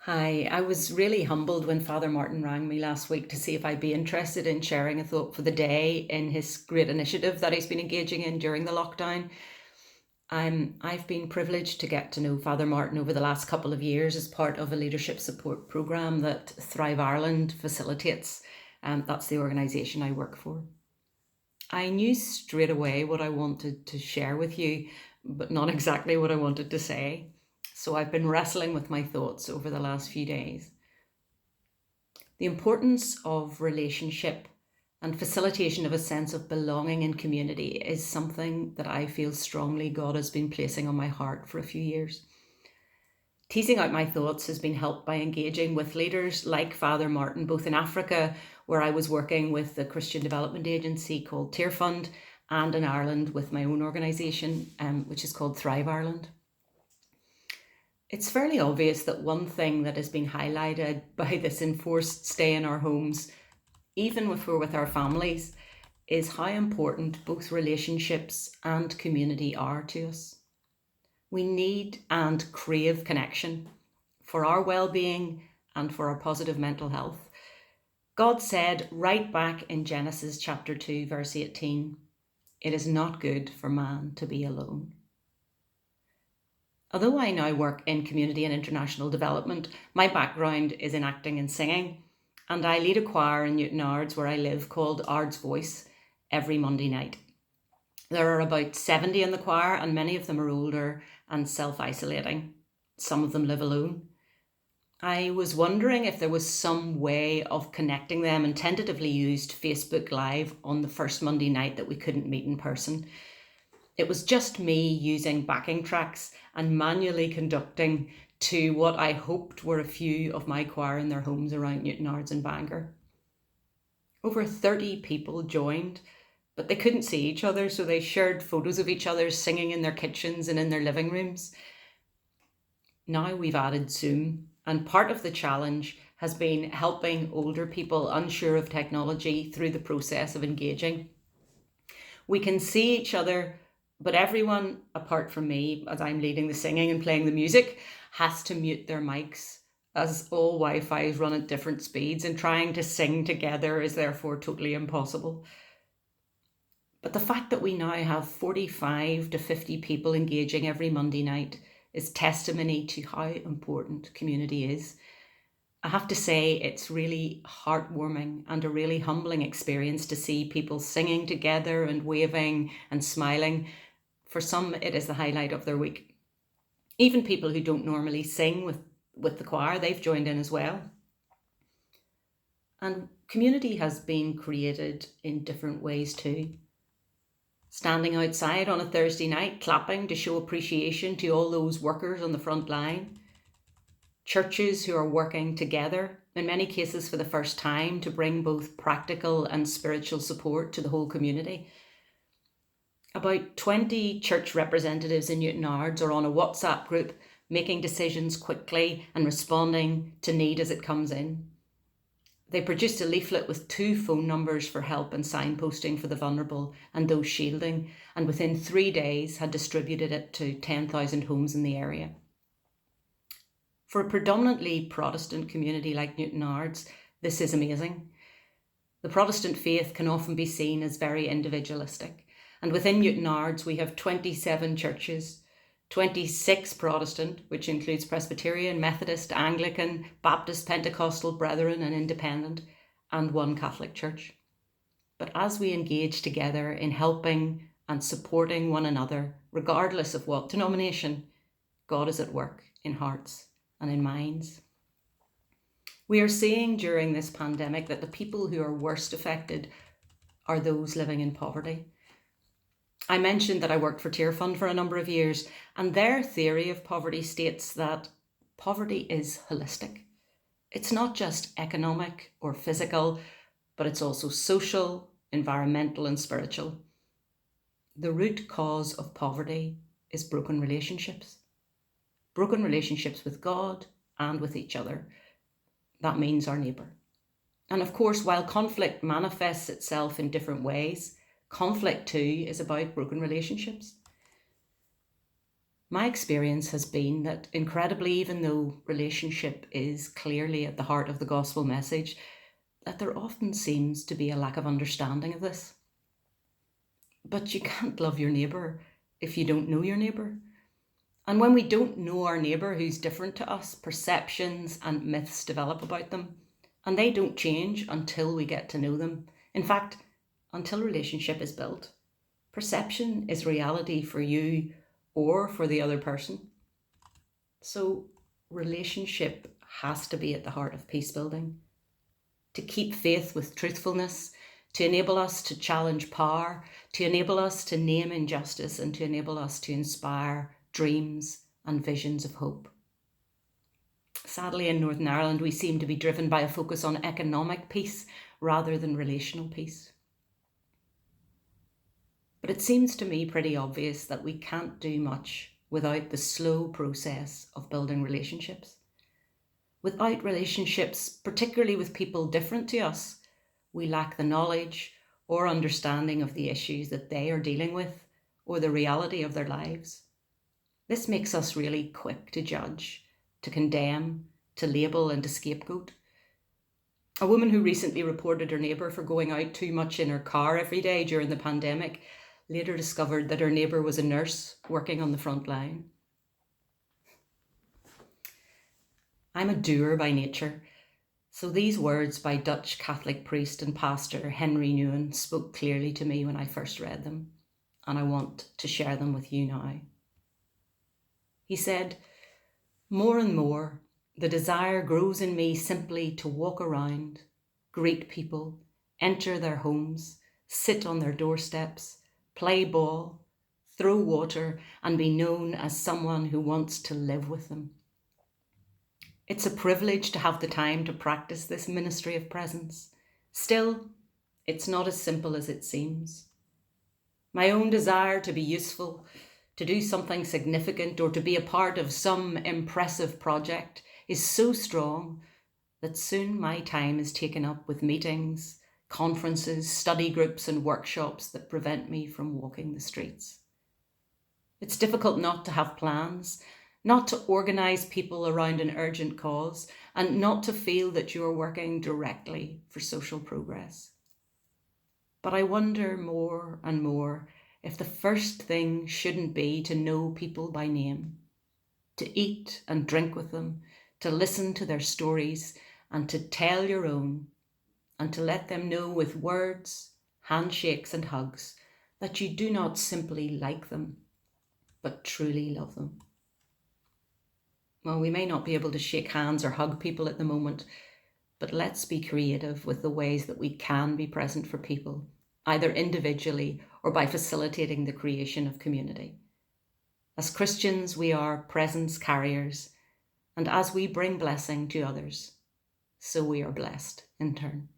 Hi, I was really humbled when Father Martin rang me last week to see if I'd be interested in sharing a thought for the day in his great initiative that he's been engaging in during the lockdown. I've been privileged to get to know Father Martin over the last couple of years as part of a leadership support programme that Thrive Ireland facilitates. That's the organisation I work for. I knew straight away what I wanted to share with you, but not exactly what I wanted to say. So I've been wrestling with my thoughts over the last few days. The importance of relationship and facilitation of a sense of belonging in community is something that I feel strongly God has been placing on my heart for a few years. Teasing out my thoughts has been helped by engaging with leaders like Father Martin, both in Africa, where I was working with the Christian development agency called Tear Fund, and in Ireland with my own organisation, which is called Thrive Ireland. It's fairly obvious that one thing that has been highlighted by this enforced stay in our homes, even if we're with our families, is how important both relationships and community are to us. We need and crave connection for our well-being and for our positive mental health. God said right back in Genesis chapter 2, verse 18, "It is not good for man to be alone." Although I now work in community and international development, my background is in acting and singing, and I lead a choir in Newton Ards where I live called Ard's Voice every Monday night. There are about 70 in the choir, and many of them are older and self-isolating. Some of them live alone. I was wondering if there was some way of connecting them and tentatively used Facebook Live on the first Monday night that we couldn't meet in person. It was just me using backing tracks and manually conducting to what I hoped were a few of my choir in their homes around Newton Ards and Bangor. Over 30 people joined, but they couldn't see each other, so they shared photos of each other singing in their kitchens and in their living rooms. Now we've added Zoom, and part of the challenge has been helping older people unsure of technology through the process of engaging. We can see each other, but everyone, apart from me, as I'm leading the singing and playing the music, has to mute their mics, as all Wi-Fi's run at different speeds, and trying to sing together is therefore totally impossible. But the fact that we now have 45 to 50 people engaging every Monday night is testimony to how important community is. I have to say it's really heartwarming and a really humbling experience to see people singing together and waving and smiling. For some, it is the highlight of their week. Even people who don't normally sing with the choir, they've joined in as well. And community has been created in different ways too. Standing outside on a Thursday night, clapping to show appreciation to all those workers on the front line. Churches who are working together, in many cases for the first time, to bring both practical and spiritual support to the whole community. About 20 church representatives in Newton Ards are on a WhatsApp group, making decisions quickly and responding to need as it comes in. They produced a leaflet with 2 phone numbers for help and signposting for the vulnerable and those shielding, and within 3 days had distributed it to 10,000 homes in the area. For a predominantly Protestant community like Newton Ards, this is amazing. The Protestant faith can often be seen as very individualistic, and within Newton Ards we have 27 churches, 26 Protestant, which includes Presbyterian, Methodist, Anglican, Baptist, Pentecostal, Brethren and Independent, and 1 Catholic church. But as we engage together in helping and supporting one another, regardless of what denomination, God is at work in hearts and in minds. We are seeing during this pandemic that the people who are worst affected are those living in poverty. I mentioned that I worked for Tear Fund for a number of years, and their theory of poverty states that poverty is holistic. It's not just economic or physical, but it's also social, environmental, and spiritual. The root cause of poverty is broken relationships with God and with each other. That means our neighbour. And of course, while conflict manifests itself in different ways, conflict too is about broken relationships. My experience has been that, incredibly, even though relationship is clearly at the heart of the gospel message, that there often seems to be a lack of understanding of this. But you can't love your neighbour if you don't know your neighbour. And when we don't know our neighbour who's different to us, perceptions and myths develop about them, and they don't change until we get to know them. In fact, until relationship is built. Perception is reality for you or for the other person. So relationship has to be at the heart of peace building. To keep faith with truthfulness, to enable us to challenge power, to enable us to name injustice, and to enable us to inspire dreams and visions of hope. Sadly, in Northern Ireland, we seem to be driven by a focus on economic peace rather than relational peace. But it seems to me pretty obvious that we can't do much without the slow process of building relationships. Without relationships, particularly with people different to us, we lack the knowledge or understanding of the issues that they are dealing with or the reality of their lives. This makes us really quick to judge, to condemn, to label and to scapegoat. A woman who recently reported her neighbour for going out too much in her car every day during the pandemic later discovered that her neighbour was a nurse working on the front line. I'm a doer by nature, so these words by Dutch Catholic priest and pastor Henry Nouwen spoke clearly to me when I first read them, and I want to share them with you now. He said, "More and more, the desire grows in me simply to walk around, greet people, enter their homes, sit on their doorsteps, play ball, throw water, and be known as someone who wants to live with them. It's a privilege to have the time to practice this ministry of presence. Still, it's not as simple as it seems. My own desire to be useful, to do something significant, or to be a part of some impressive project is so strong that soon my time is taken up with meetings, conferences, study groups, and workshops that prevent me from walking the streets. It's difficult not to have plans, not to organise people around an urgent cause, and not to feel that you are working directly for social progress. But I wonder more and more if the first thing shouldn't be to know people by name, to eat and drink with them, to listen to their stories, and to tell your own, and to let them know with words, handshakes, and hugs that you do not simply like them, but truly love them. Well, we may not be able to shake hands or hug people at the moment, but let's be creative with the ways that we can be present for people, either individually or by facilitating the creation of community. As Christians, we are presence carriers, and as we bring blessing to others, so we are blessed in turn.